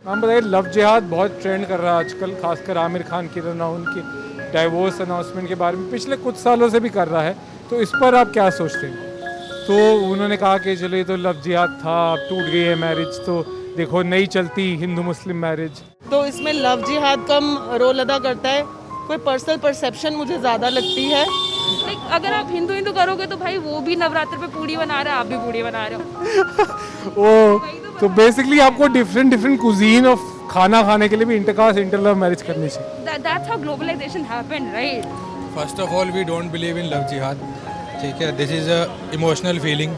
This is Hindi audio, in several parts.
हम बताइए, लव जिहाद बहुत ट्रेंड कर रहा है आजकल, खासकर आमिर खान की उनकी डाइवोर्स अनाउंसमेंट के बारे में पिछले कुछ सालों से भी कर रहा है। तो इस पर आप क्या सोचते हैं? तो उन्होंने कहा कि चलो ये तो लव जिहाद था, अब टूट गई है मैरिज, तो देखो नहीं चलती हिंदू मुस्लिम मैरिज। तो इसमें लव जिहाद कम रोल अदा करता है, कोई पर्सनल परसेप्शन मुझे ज़्यादा लगती है। लाइक अगर आप हिंदू हिंदू करोगे तो भाई वो भी नवरात्र पे पूड़ी बना रहा है, आप भी पूड़ी बना रहे हो। ओ, तो बेसिकली आपको डिफरेंट डिफरेंट कुजीन ऑफ खाना खाने के लिए भी इंटरकास्ट इंटर लव मैरिज करनी चाहिए। That's how globalisation happened, right? First of all we don't believe in love जिहाद, ठीक है। This is a emotional feeling,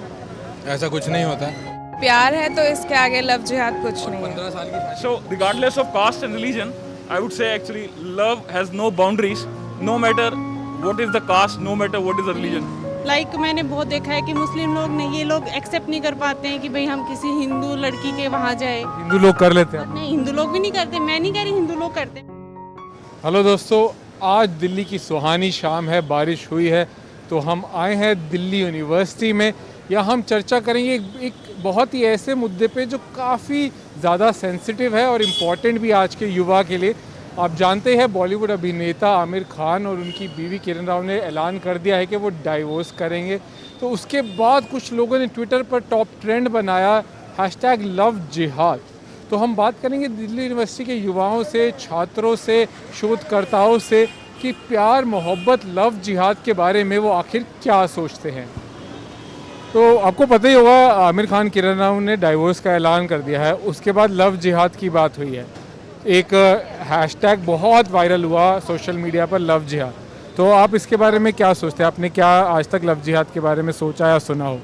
ऐसा कुछ नहीं होता। प्यार है तो इसके आगे लव जिहाद कुछ नहीं है। 15 साल की शादी। So, regardless of caste and religion, I would say actually love has no boundaries, no matter what is the caste, no matter what is the religion. Like मैंने बहुत देखा है कि मुस्लिम लोग नहीं, ये लोग एक्सेप्ट नहीं कर पाते हैं कि भाई हम किसी हिंदू लड़की के वहाँ जाए। हिंदू लोग कर लेते हैं। नहीं, हिंदू लोग भी नहीं करते, मैं नहीं कह रही हिंदू लोग करते। हेलो दोस्तों, आज दिल्ली की सुहानी शाम है, बारिश हुई है, तो हम आए हैं दिल्ली यूनिवर्सिटी में। यहाँ हम चर्चा करेंगे एक बहुत ही ऐसे मुद्दे पे जो काफ़ी ज़्यादा सेंसिटिव है और इम्पॉर्टेंट भी आज के युवा के लिए। आप जानते हैं बॉलीवुड अभिनेता आमिर खान और उनकी बीवी किरण राव ने ऐलान कर दिया है कि वो डाइवोर्स करेंगे। तो उसके बाद कुछ लोगों ने ट्विटर पर टॉप ट्रेंड बनाया हैशटैग लव जिहाद। तो हम बात करेंगे दिल्ली यूनिवर्सिटी के युवाओं से, छात्रों से, शोधकर्ताओं से कि प्यार, मोहब्बत, लव जिहाद के बारे में वो आखिर क्या सोचते हैं। तो आपको पता ही होगा, आमिर खान किरण राव ने डाइवोर्स का ऐलान कर दिया है, उसके बाद लव जिहाद की बात हुई है। एक हैशटैग बहुत वायरल हुआ सोशल मीडिया पर, लव जिहाद। तो आप इसके बारे में क्या सोचते हैं? आपने क्या आज तक लव जिहाद के बारे में सोचा या सुना हो?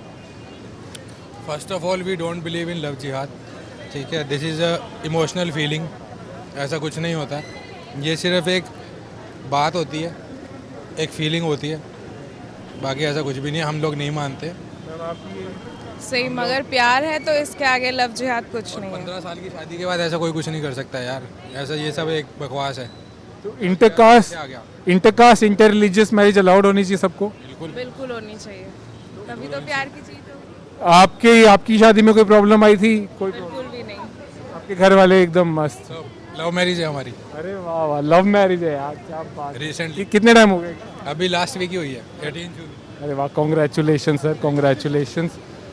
First of all we don't believe in love जिहाद, ठीक है। This is a emotional feeling, ऐसा कुछ नहीं होता। ये सिर्फ एक बात होती है, एक फीलिंग होती है, बाकी ऐसा कुछ भी नहीं है। हम लोग नहीं मानते। सही, मगर प्यार है तो इसके आगे लव जिहाद कुछ नहीं है। 15 साल की शादी के बाद ऐसा कोई कुछ नहीं कर सकता यार, ऐसा ये सब एक बकवास है। तो intercaste inter religious marriage allowed होनी चाहिए सबको? बिल्कुल होनी चाहिए, तभी तो प्यार की चीज हो। आपकी शादी में कोई प्रॉब्लम आई थी? कोई बिल्कुल भी नहीं। आपके घर वाले एकदम मस्त? लव मैरिज है हमारी। अरे वाह वाह, लव मैरिज है यार, क्या बात। रिसेंटली कितने टाइम हो गए? अभी लास्ट वीक ही हुई है, 18 जून। अरे वाह, कॉन्ग्रेचुलेशन सर, कॉन्ग्रेचुलेशन।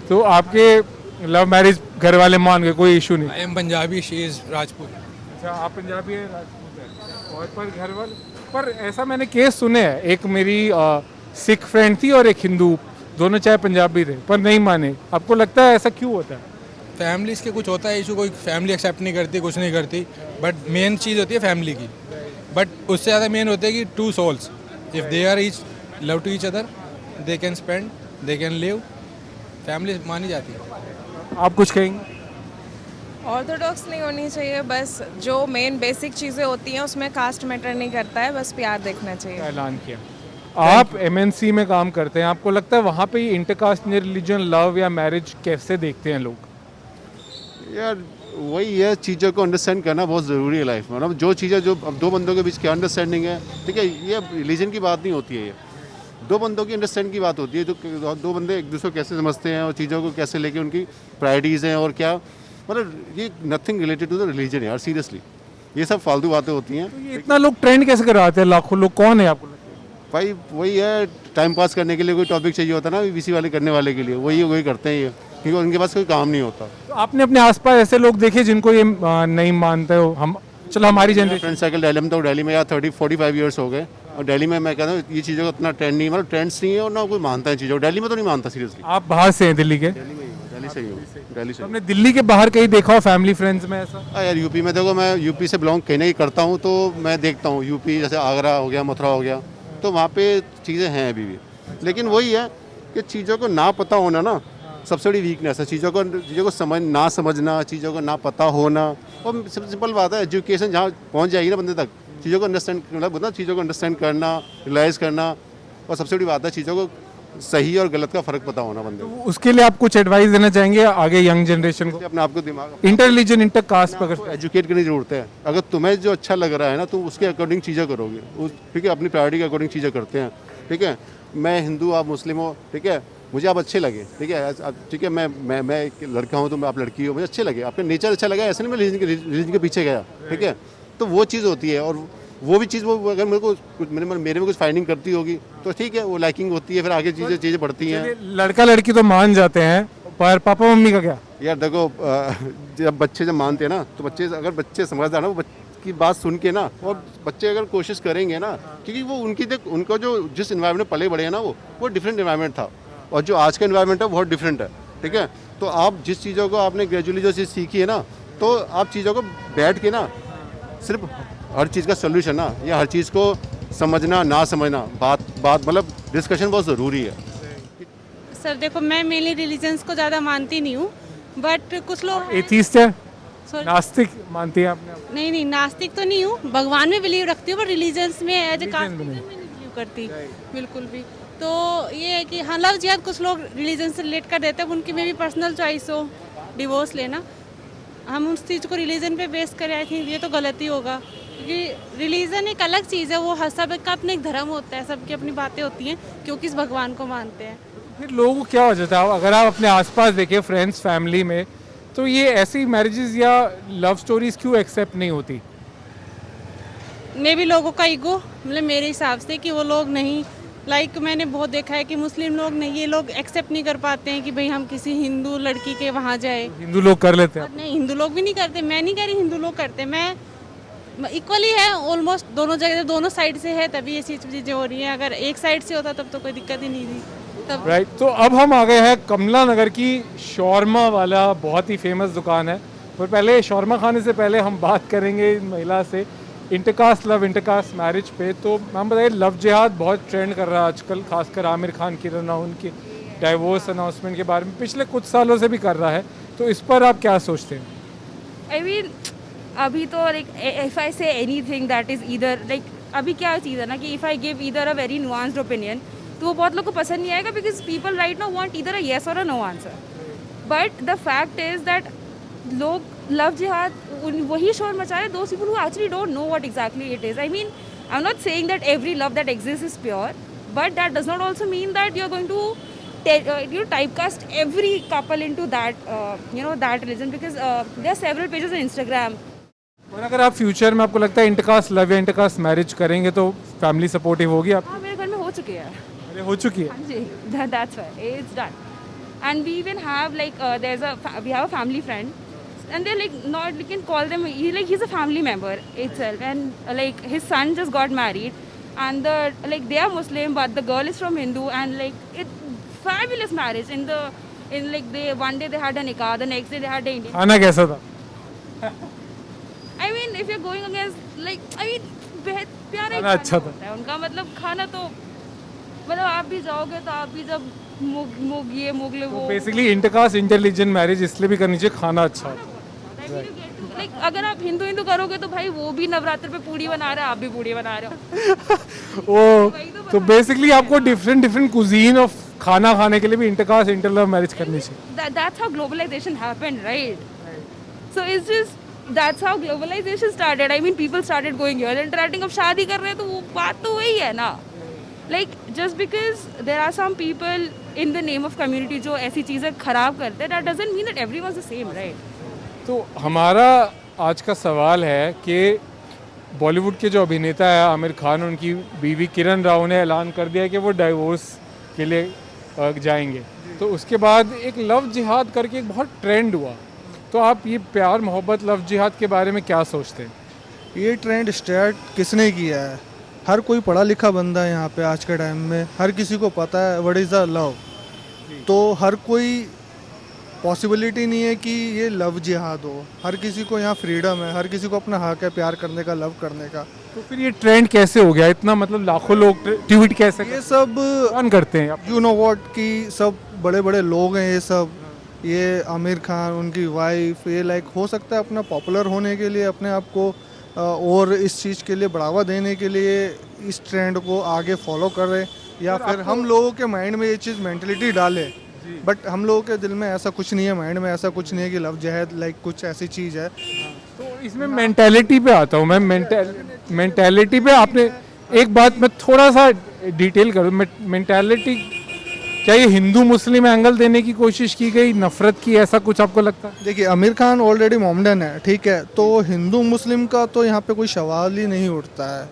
तो आपके लव मैरिज घर वाले मान गए, कोई इशू नहीं? I am Punjabi, she is Rajput. अच्छा, आप पंजाबी है, राजपूत है। और पर घर वाले, पर ऐसा मैंने केस सुने हैं, एक मेरी सिख फ्रेंड थी और एक हिंदू, दोनों चाहे पंजाबी थे पर नहीं माने। आपको लगता है ऐसा क्यों होता है? फैमिलीज के कुछ होता है इशू, कोई फैमिली एक्सेप्ट नहीं करती, कुछ नहीं करती। बट मेन चीज़ होती है फैमिली की। बट उससे ज़्यादा मेन होता है कि two souls, if they are each love to each other, they can spend, they can live, family मानी जाती है। आप कुछ कहेंगे? ऑर्थोडॉक्स नहीं होनी चाहिए, बस जो मेन बेसिक चीज़ें होती हैं उसमें कास्ट मैटर नहीं करता है, बस प्यार देखना चाहिए। ऐलान किया। आप एमएनसी में काम करते हैं, आपको लगता है वहाँ पे इंटरकास्ट रिलीजन लव या मैरिज कैसे देखते हैं लोग? यार वही है, चीज़ों को अंडरस्टैंड करना बहुत ज़रूरी है लाइफ में। मतलब जो चीज़ें, जो अब दो बंदों के बीच क्या अंडरस्टैंडिंग है, ठीक है, ये रिलीजन की बात नहीं होती है, ये दो बंदों की अंडरस्टैंड की बात होती है। जो दो बंदे एक दूसरे को कैसे समझते हैं और चीज़ों को कैसे लेके उनकी प्रायोरिटीज़ हैं और क्या, मतलब ये nothing related to the religion यार, सीरियसली ये सब फालतू बातें होती हैं। तो ये इतना लोग ट्रेंड कैसे करवाते हैं? लाखों लोग कौन है आपको लगता है? भाई वही है, टाइम पास करने के लिए कोई टॉपिक चाहिए होता है ना, बीबीसी वाले करने वाले के लिए, वही करते हैं ये, क्योंकि उनके पास कोई काम नहीं होता। तो आपने अपने आसपास ऐसे लोग देखे जिनको ये नहीं मानते हो? हम चलो हमारी जनरेशन फ्रेंड सर्कल दिल्ली में, तो दिल्ली में यार 30-45 ईयर्स हो गए, और दिल्ली में मैं कहता हूँ ये चीज़ों का इतना ट्रेंड नहीं, मतलब ट्रेंड्स नहीं है और ना कोई मानता है चीज़ों को। दिल्ली में तो नहीं मानता सीरियसली। आप बाहर से हैं दिल्ली के? दिल्ली से ही हूँ, दिल्ली से। तो आपने दिल्ली के बाहर कहीं देखा हो फैमिली फ्रेंड्स में ऐसा? हाँ यार, यूपी में देखो, मैं यूपी से बिलोंग कहीं नहीं करता हूँ, तो मैं देखता हूँ यूपी, जैसे आगरा हो गया, मथुरा हो गया, तो वहाँ पे चीज़ें हैं अभी भी। लेकिन वही है कि चीज़ों को ना पता होना ना सबसे बड़ी वीकनेस है। चीज़ों को ना समझना, चीज़ों को ना पता होना। और सबसे सिंपल बात है, एजुकेशन जहाँ पहुँच जाएगी ना बंदे तक, चीज़ों को अंडरस्टैंड, मतलब चीज़ों को अंडरस्टैंड करना, रियलाइज़ करना, और सबसे बड़ी बात है चीज़ों को सही और गलत का फ़र्क पता होना बंदे को। उसके लिए आप कुछ एडवाइस देना चाहेंगे आगे यंग जनरेशन को? अपने आप को दिमाग, इंटर रिलीजन, इंटर कास्ट पर एजुकेट करने की ज़रूरत है। अगर तुम्हें जो अच्छा लग रहा है ना, तुम उसके अकॉर्डिंग चीज़ें करोगे, ठीक है, अपनी प्रायोरिटी के अकॉर्डिंग चीज़ें करते हैं, ठीक है। मैं हिंदू, आप मुस्लिम हो, ठीक है, मुझे आप अच्छे लगे, ठीक है, ठीक है, मैं एक लड़का हूँ तो मैं आप लड़की हो, मुझे अच्छे लगे, आपका नेचर अच्छा लगा, ऐसे नहीं मैं रिलीजन के पीछे गया, ठीक है। तो वो चीज़ होती है, और वो भी चीज़ वो अगर मेरे को मेरे में कुछ फाइंडिंग करती होगी तो ठीक है, वो लाइकिंग होती है, फिर आगे चीज़ें बढ़ती हैं। लड़का लड़की तो मान जाते हैं, पर पापा मम्मी का क्या? यार देखो, जब बच्चे मानते हैं ना, तो अगर बच्चे समझदार ना, वो की बात सुन के ना, और बच्चे अगर कोशिश करेंगे ना, क्योंकि वो उनका जो जिस इन्वायरमेंट में पले बड़े हैं ना, वो डिफरेंट इन्वायरमेंट था, और जो आज का इन्वायरमेंट है बहुत डिफरेंट है, ठीक है। तो आप जिस चीज़ों को आपने ग्रेजुअली जो चीज़ सीखी है ना, तो आप चीज़ों को बैठ के ना, सिर्फ हर चीज़ का सोल्यूशन ना, या हर चीज़ को समझना ना समझना, बात मतलब डिस्कशन बहुत ज़रूरी है। सर देखो, मैं मेनली रिलीजन्स को ज़्यादा मानती नहीं हूँ, बट कुछ लोग हैं- एथीस्ट है, Sorry, नास्तिक मानती है आपने? नहीं नास्तिक तो नहीं हूँ, भगवान में बिलीव रखती हूँ, पर रिलीजन्स में एज ए कास्ट में में नहीं। नहीं बिलीव करती बिल्कुल भी। तो ये है कि हाँ, लव जिहाद कुछ लोग रिलीजन से रिलेट कर देते हैं, उनकी में भी पर्सनल चॉइस हो डिवोर्स लेना, हम उस चीज़ को रिलीजन पे बेस करें, आई थिंक ये तो गलत ही होगा, क्योंकि रिलीजन एक अलग चीज़ है, वो हर सब का अपना एक धर्म होता है, सबकी अपनी बातें होती हैं, क्योंकि इस भगवान को मानते हैं। फिर लोगों को क्या हो जाता है, अगर आप अपने आसपास देखें, फ्रेंड्स, फैमिली में, तो ये ऐसी मैरिजेस या लव स्टोरीज क्यों एक्सेप्ट नहीं होती? मे भी लोगों का ईगो, मतलब मेरे हिसाब से कि वो लोग नहीं, लाइक मैंने बहुत देखा है कि मुस्लिम लोग नहीं, ये लोग एक्सेप्ट नहीं कर पाते हैं कि भाई हम किसी हिंदू लड़की के वहाँ जाए। हिंदू लोग कर लेते हैं। और नहीं, हिंदू लोग भी नहीं करते, मैं नहीं कह रही हिंदू लोग करते, मैं इक्वली है ऑलमोस्ट, दोनों जगह दोनों साइड से है, तभी ये चीज़ें हो रही हैं। अगर एक साइड से होता तब तो कोई दिक्कत ही नहीं थी तब। राइट, तो अब हम आ गए हैं कमला नगर की शौरमा वाला बहुत ही फेमस दुकान है, पर पहले शौरमा खाने से पहले हम बात करेंगे इस महिला से इंटरकास्ट लव, इंटरकास्ट मैरिज पे। तो मैम बताइए, लव जिहाद बहुत ट्रेंड कर रहा है आजकल, खासकर आमिर खान की उनकी डाइवोर्स अनाउंसमेंट के बारे में पिछले कुछ सालों से भी कर रहा है, तो इस पर आप क्या सोचते हैं? आई मीन अभी तो like if I say anything that is either like, अभी क्या चीज़ है ना कि if I give either a very nuanced opinion, तो वो बहुत लोग को पसंद नहीं आएगा, because people right now want either a yes और a no answer. But the fact is that लोग लव जिहाद वही शोर मचा रहे, those people who actually don't know what exactly it is. I mean I am not saying that every love that exist is pure, but that does not also mean that you are going to typecast every couple into that that religion, because there are several pages on Instagram. और अगर आप फ्यूचर में आपको लगता है इंटरकास्ट लव या इंटरकास्ट मैरिज करेंगे तो फैमिली सपोर्टिव होगी आप? हाँ, मेरे घर में हो चुके हैं। अरे हो चुकी है। हाँ जी, that's why it's done. And we even have like we have a family friend, and they're like not, you can call them, he's a family member itself, and like his son just got married, and they are Muslim, but the girl is from Hindu, and like it fabulous marriage in like they one day they had a nikah, the next day they had a Indian. खाना कैसा था? I mean if you're going against like, I mean बेहद प्यारा खाना अच्छा था। होता है उनका, मतलब खाना तो मतलब आप भी जाओगे तो आप भी जब मुगले वो बेसिकली इंटरकास्ट इंटररिलीजन मैरिज इसलिए भी करनी चाहिए, खाना अच्छा होता है। लाइक अगर आप हिंदू करोगे तो भाई वो भी नवरात्र पे पूड़ी बना रहा है, आप भी पूड़ी बना रहे हो। ओ तो बेसिकली आपको डिफरेंट कुजीन ऑफ खाना खाने के लिए भी इंटरकास्ट इंटरलव मैरिज करनी चाहिए। That's how globalization happened, right? So it's just that's how globalization started. I mean people started going here and interacting. अब शादी कर रहे हैं तो वो बात तो वही है ना। Like just because there are some people in the name of community जो ऐसी चीज़ें खराब करते हैं, that doesn't mean that everyone's the same, right? तो हमारा आज का सवाल है कि बॉलीवुड के जो अभिनेता है आमिर खान, उनकी बीवी किरण राव ने ऐलान कर दिया कि वो डाइवोर्स के लिए जाएंगे, तो उसके बाद एक लव जिहाद करके एक बहुत ट्रेंड हुआ, तो आप ये प्यार मोहब्बत लव जिहाद के बारे में क्या सोचते हैं? ये ट्रेंड स्टार्ट किसने किया है? हर कोई पढ़ा लिखा बंदा है यहाँ पे आज के टाइम में, हर किसी को पता है व्हाट इज़ द लव। तो हर कोई पॉसिबिलिटी नहीं है कि ये लव जिहाद हो, हर किसी को यहाँ फ्रीडम है, हर किसी को अपना हक है प्यार करने का, लव करने का। तो फिर ये ट्रेंड कैसे हो गया इतना, मतलब लाखों लोग ट्वीट कैसे ये सब कौन करते हैं? यू नो व्हाट कि सब बड़े बड़े लोग हैं, ये सब, ये आमिर खान, उनकी वाइफ, ये लाइक हो सकता है अपना पॉपुलर होने के लिए, अपने आप को और इस चीज़ के लिए बढ़ावा देने के लिए इस ट्रेंड को आगे फॉलो कर रहे, या फिर हम लोगों के माइंड में ये चीज़ मेंटलिटी डाले। बट हम लोगों के दिल में ऐसा कुछ नहीं है, माइंड में ऐसा कुछ नहीं है कि लव जिहाद लाइक कुछ ऐसी चीज़ है। तो इसमें मेंटालिटी पे आता हूँ मैं, मेंटालिटी पे आपने एक बात मैं थोड़ा सा डिटेल करूँ, मेंटालिटी क्या ये हिंदू मुस्लिम एंगल देने की कोशिश की गई, नफरत की, ऐसा कुछ आपको लगता है? देखिए आमिर खान ऑलरेडी मोमडन है, ठीक है, तो हिंदू मुस्लिम का तो यहाँ पे कोई सवाल ही नहीं उठता है।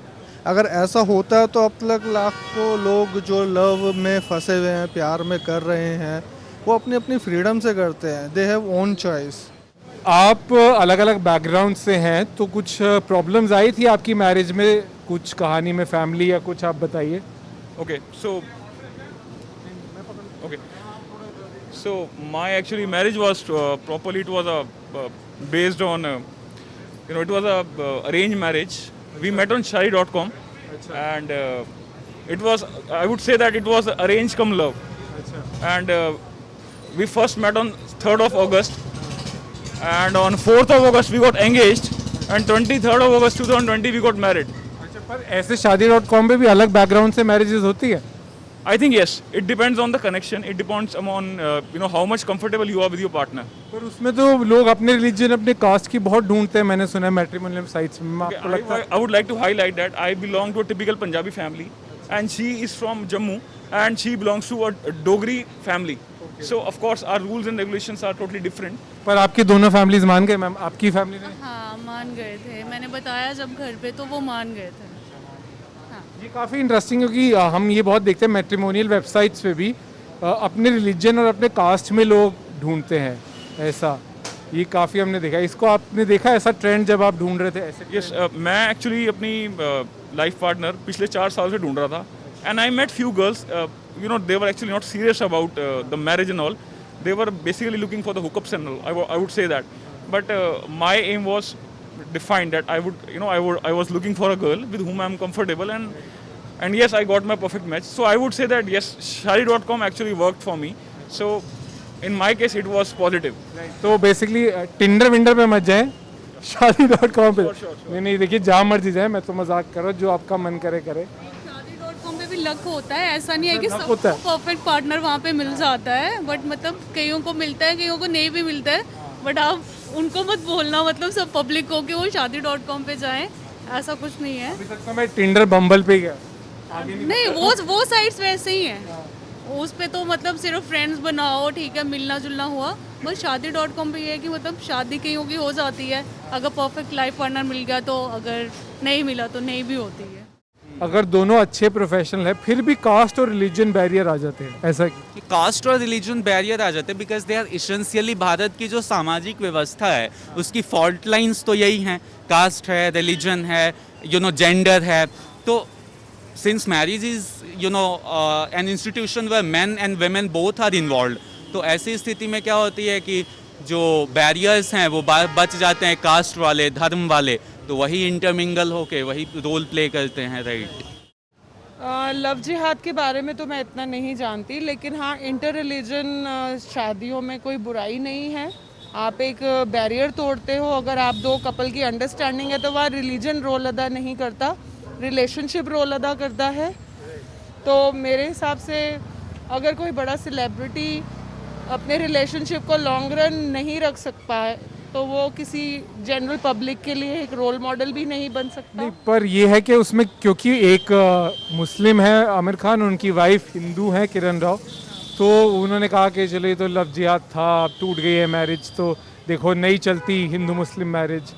अगर ऐसा होता है तो अब तक लाखों लोग जो लव में फंसे हुए हैं, प्यार में कर रहे हैं, वो अपनी अपनी फ्रीडम से करते हैं। They have own choice. आप अलग अलग बैकग्राउंड से हैं, तो कुछ प्रॉब्लम्स आई थी आपकी मैरिज में, कुछ कहानी में, फैमिली या कुछ, आप बताइए। Okay, so my actually marriage was properly, it was based on it was a arranged marriage. We met on shadi.com, and it was, I would say that it was arranged cum love. And we first met on 3rd of August, and on 4th of August we got engaged, and 23rd of August 2020 we got married. पर ऐसे शादी.com पे भी अलग बैकग्राउंड से मैरिजेस होती है? I think yes, it depends on the connection, it depends on how much comfortable you are with your partner. पर उसमें तो लोग अपने रिलीजन, अपने कास्ट की बहुत ढूंढते हैं, मैंने सुना है मैट्रिमोनियल साइट्स में। आपको लगता है? I would like to highlight that I belong to a typical Punjabi family, and she is from Jammu, and she belongs to a Dogri family. So of course our rules and regulations are totally different. पर आपकी दोनों फैमिलीज मान गए मैम? आपकी फैमिली ने? हाँ मान गए थे, मैंने बताया जब घर पे तो वो मान गए थे। ये काफ़ी इंटरेस्टिंग, क्योंकि हम ये बहुत देखते हैं मैट्रिमोनियल वेबसाइट्स पे भी अपने रिलीजन और अपने कास्ट में लोग ढूंढते हैं, ऐसा ये काफ़ी हमने देखा। इसको आपने देखा ऐसा ट्रेंड जब आप ढूंढ रहे थे ऐसे? Yes, मैं एक्चुअली अपनी लाइफ पार्टनर पिछले 4 साल से ढूंढ रहा था, and I met few girls, they were actually not serious about the marriage and all. They were basically looking for the hookups and all. I would say that, but my aim was defined that I was looking for a girl with whom I am comfortable, and yes, I got my perfect match. So I would say that yes, shadi.com actually worked for me. So in my case it was positive. तो बेसिकली टिंडर विंडर पे मत जाएं, शादी.com पे। नहीं देखिए, जहाँ मर्जी जाए, मैं तो मजाक कर रहा हूँ, जो आपका मन करे करे। शादी.com पे भी लक होता है, ऐसा नहीं है कि लक होता है। सबको परफेक्ट पार्टनर वहाँ पे मिल जाता है, बट मतलब कईयों को मिलता है, कईयों को नहीं भी मिलता है। बट आप उनको मत बोलना, मतलब सब पब्लिक को, कि वो शादी.com पे जाएं, ऐसा कुछ नहीं है। अभी तक तो मैं टिंडर बम्बल पे गया, नहीं वो साइट्स वैसे ही हैं, उस पे तो मतलब सिर्फ फ्रेंड्स बनाओ, ठीक है, मिलना जुलना हुआ। बस शादी.com पे ये है कि मतलब शादी कईयों की हो जाती है, अगर परफेक्ट लाइफ पार्टनर मिल गया तो, अगर नहीं मिला तो नहीं भी होती है। अगर दोनों अच्छे प्रोफेशनल है, फिर भी कास्ट और रिलीजन बैरियर आ जाते हैं, ऐसा कि कास्ट और रिलीजन बैरियर आ जाते हैं, because they are essentially Bharat की जो सामाजिक व्यवस्था है उसकी फॉल्ट लाइंस तो यही हैं, कास्ट है, रिलीजन है, जेंडर है। तो since marriage is an institution where men and women both are involve, तो ऐसी स्थिति में क्या होती है कि जो बैरियर्स हैं वो बच जाते हैं, कास्ट वाले, धर्म वाले, तो वही इंटरमिंगल होके वही रोल प्ले करते हैं, राइट। लव जिहाद के बारे में तो मैं इतना नहीं जानती, लेकिन हाँ, इंटर रिलीजन शादियों में कोई बुराई नहीं है। आप एक बैरियर तोड़ते हो, अगर आप दो कपल की अंडरस्टैंडिंग है तो वह रिलीजन रोल अदा नहीं करता, रिलेशनशिप रोल अदा करता है। तो मेरे हिसाब से अगर कोई बड़ा सेलिब्रिटी अपने रिलेशनशिप को लॉन्ग रन नहीं रख सकता है तो वो किसी जनरल पब्लिक के लिए एक रोल मॉडल भी नहीं बन सकता। नहीं, पर ये है कि उसमें क्योंकि एक मुस्लिम है आमिर खान, उनकी वाइफ हिंदू है किरण राव, तो उन्होंने कहा कि चलो ये तो लव जिहाद था, अब टूट गई है मैरिज, तो देखो नहीं चलती हिंदू मुस्लिम मैरिज,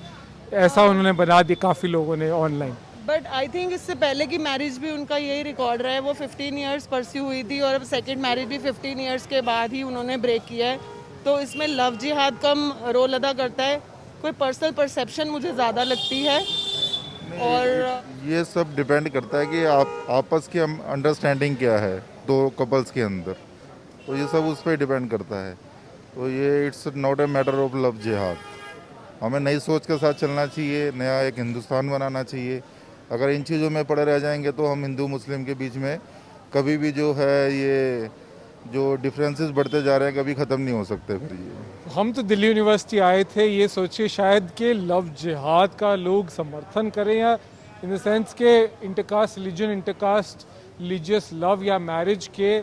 ऐसा उन्होंने बना दी काफ़ी लोगों ने ऑनलाइन। बट आई थिंक इससे पहले की मैरिज भी उनका यही रिकॉर्ड रहा है, वो 15 इयर्स परस्यू हुई थी और अब सेकंड मैरिज भी 15 इयर्स के बाद ही उन्होंने ब्रेक किया है। तो इसमें लव जिहाद कम रोल अदा करता है, कोई पर्सनल परसेप्शन मुझे ज़्यादा लगती है। और ये सब डिपेंड करता है कि आप आपस की अंडरस्टैंडिंग क्या है दो कपल्स के अंदर, तो ये सब उस पर डिपेंड करता है। तो ये it's not a matter of love जिहाद। हमें नई सोच के साथ चलना चाहिए, नया एक हिंदुस्तान बनाना चाहिए। अगर इन चीज़ों में पड़े रह जाएंगे तो हम हिंदू मुस्लिम के बीच में कभी भी जो है ये जो डिफरेंसेस बढ़ते जा रहे हैं कभी ख़त्म नहीं हो सकते। फिर ये हम तो दिल्ली यूनिवर्सिटी आए थे ये सोचे शायद कि लव जिहाद का लोग समर्थन करें, या इन द सेंस के intercaste religion, intercaste religious love या मैरिज के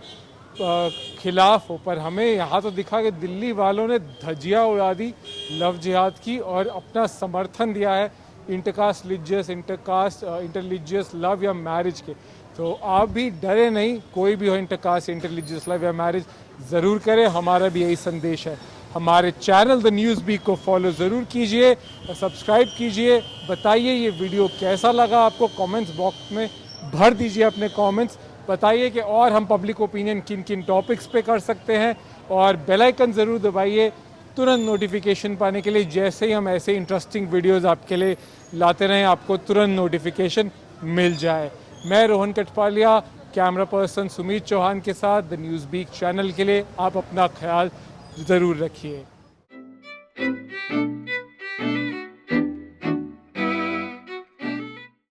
खिलाफ हो, पर हमें यहाँ तो दिखा कि दिल्ली वालों ने धज्जियाँ उड़ा दी लव जिहाद की और अपना समर्थन दिया है इंटरकास्ट रिलीजियस, इंटरकास्ट इंटररिलीजियस लव या मैरिज के। तो आप भी डरे नहीं, कोई भी हो इंटरकास्ट, इंटररिलीजियस लाइफ या मैरिज ज़रूर करें, हमारा भी यही संदेश है। हमारे चैनल द न्यूज़ बीट को फॉलो ज़रूर कीजिए और सब्सक्राइब कीजिए। बताइए ये वीडियो कैसा लगा आपको, कमेंट्स बॉक्स में भर दीजिए अपने कमेंट्स। बताइए कि और हम पब्लिक ओपिनियन किन किन टॉपिक्स पे कर सकते हैं, और बेल आइकन ज़रूर दबाइए तुरंत नोटिफिकेशन पाने के लिए। जैसे ही हम ऐसे इंटरेस्टिंग वीडियोस आपके लिए लाते रहें, आपको तुरंत नोटिफिकेशन मिल जाए। मैं रोहन कटपालिया, कैमरा पर्सन सुमित चौहान के साथ द न्यूज़ बीट चैनल के लिए। आप अपना ख्याल ज़रूर रखिए।